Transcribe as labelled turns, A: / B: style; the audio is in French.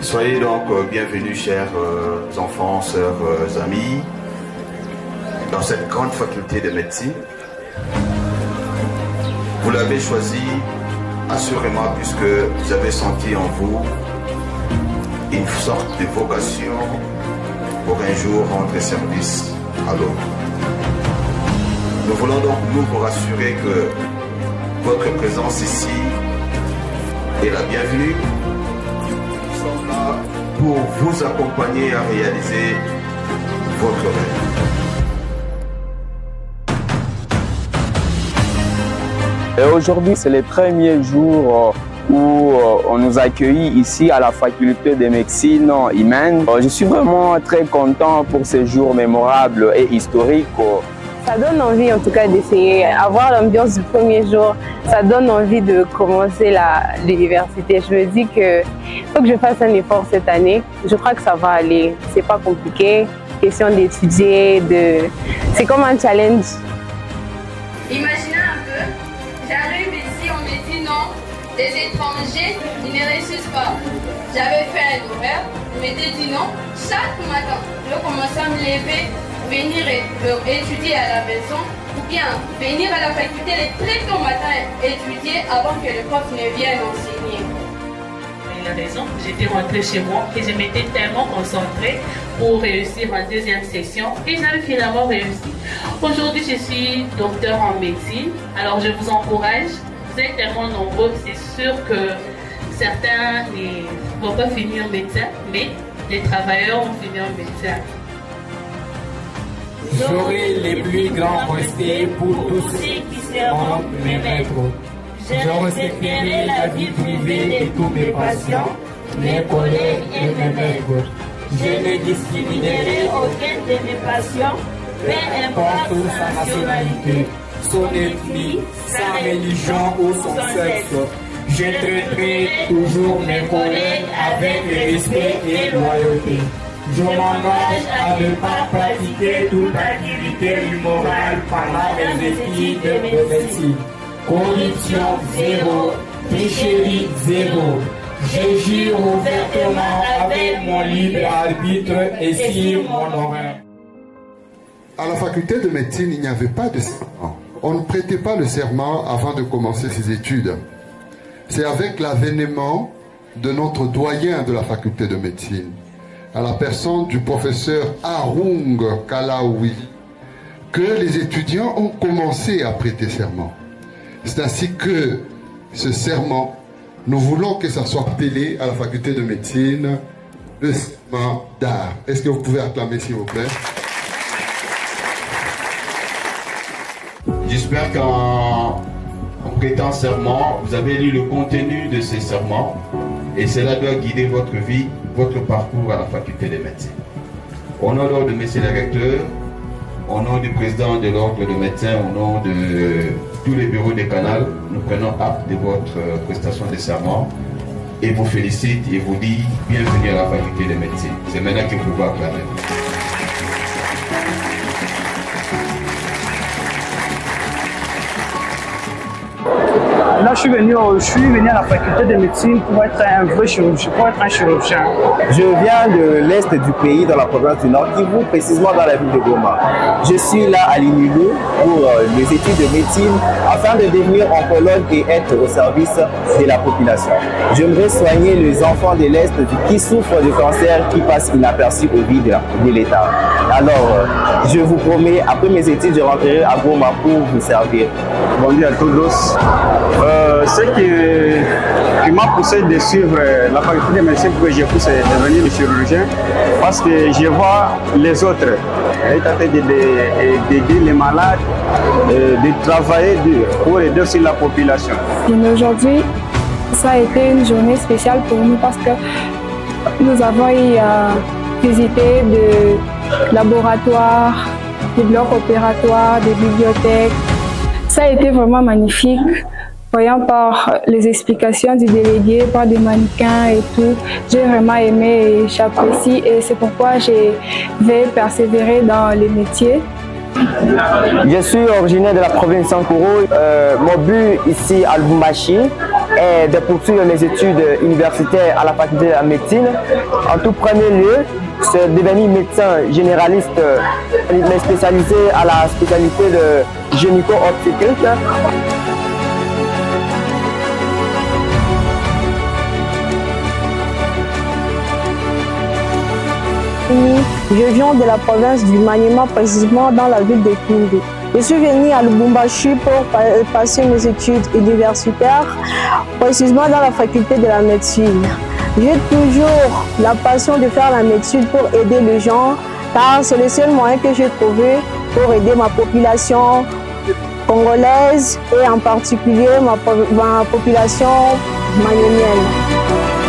A: Soyez donc bienvenus, chers enfants, sœurs, amis, dans cette grande faculté de médecine. Vous l'avez choisi assurément puisque vous avez senti en vous une sorte de vocation pour un jour rendre service à l'autre. Nous voulons donc vous rassurer que votre présence ici est la bienvenue. Nous sommes là pour vous accompagner à réaliser votre rêve.
B: Aujourd'hui, c'est le premier jour où on nous accueille ici à la faculté de médecine humaine. Je suis vraiment très content pour ce jour mémorable et historique.
C: Ça donne envie en tout cas d'essayer, avoir l'ambiance du premier jour, ça donne envie de commencer l'université. Je me dis qu'il faut que je fasse un effort cette année. Je crois que ça va aller, c'est pas compliqué. Question d'étudier, c'est comme un challenge.
D: Imaginez un peu, j'arrive ici, on me dit non, les étrangers, ils ne réussissent pas. J'avais fait un horaire, on m'était dit non, chaque matin, je commençais à me lever, venir étudier à la maison, ou bien venir à la faculté très tôt matin étudier avant que le prof ne vienne enseigner.
E: Il a raison, j'étais rentrée chez moi et je m'étais tellement concentrée pour réussir en deuxième session et j'avais finalement réussi. Aujourd'hui, je suis docteur en médecine, alors je vous encourage, vous êtes tellement nombreux, c'est sûr que certains ne vont pas finir médecin, mais les travailleurs vont finir médecin.
F: J'aurai les plus grands respects pour tous ceux qui seront mes maîtres. Je respecterai la vie privée de tous mes patients, mes collègues et mes maîtres. Je ne discriminerai aucun de mes patients, peu importe sa nationalité, son ethnie, sa religion ou son sexe. Je traiterai toujours mes collègues avec respect et loyauté. Je m'engage à ne pas pratiquer toute activité immorale pendant mes études de médecine. Corruption zéro, tricherie zéro. Je jure ouvertement avec mon libre arbitre et sur mon honneur.
G: À la faculté de médecine, il n'y avait pas de serment. On ne prêtait pas le serment avant de commencer ses études. C'est avec l'avènement de notre doyen de la faculté de médecine, à la personne du professeur Arung Kalaoui, que les étudiants ont commencé à prêter serment. C'est ainsi que ce serment, nous voulons que ça soit appelé à la faculté de médecine le serment d'art. Est-ce que vous pouvez acclamer s'il vous plaît?
A: J'espère qu'en prêtant serment, vous avez lu le contenu de ces serments et cela doit guider votre vie, votre parcours à la faculté de médecine. Au nom de Monsieur le recteur, au nom du président de l'ordre de médecins, au nom de tous les bureaux des canals, nous prenons acte de votre prestation de serment et vous félicite et vous dit bienvenue à la faculté de médecine. C'est maintenant que vous pouvez acclamer.
H: Là, je suis venu à la faculté de médecine pour être un vrai chirurgien, pour être un chirurgien.
B: Je viens de l'est du pays, dans la province du Nord, Kivu, précisément dans la ville de Goma. Je suis là à l'INULU pour mes études de médecine afin de devenir oncologue et être au service de la population. J'aimerais soigner les enfants de l'est qui souffrent de cancer qui passent inaperçus au vide de l'État. Alors, je vous promets, après mes études, je rentrerai à Goma pour vous servir.
H: Bonjour à tous. Ce qui m'a poussé de suivre la faculté de médecine pour que je puisse devenir chirurgien, parce que je vois les autres d'aider les malades, de travailler dur pour aider aussi la population.
I: Aujourd'hui, ça a été une journée spéciale pour nous parce que nous avons eu à visiter des laboratoires, des blocs opératoires, des bibliothèques. Ça a été vraiment magnifique. Voyant par les explications du délégué, par des mannequins et tout, j'ai vraiment aimé et j'apprécie et c'est pourquoi je vais persévérer dans les métiers.
B: Je suis originaire de la province de Sankuru. Mon but ici à Lubumbashi, est de poursuivre mes études universitaires à la faculté de la médecine. En tout premier lieu, c'est devenir médecin généraliste, mais spécialisé à la spécialité de gynéco-obstétrique.
J: Je viens de la province du Maniema, précisément dans la ville de Kindu. Je suis venue à Lubumbashi pour passer mes études universitaires, précisément dans la faculté de la médecine. J'ai toujours la passion de faire la médecine pour aider les gens, car c'est le seul moyen que j'ai trouvé pour aider ma population congolaise et en particulier ma population maniémienne.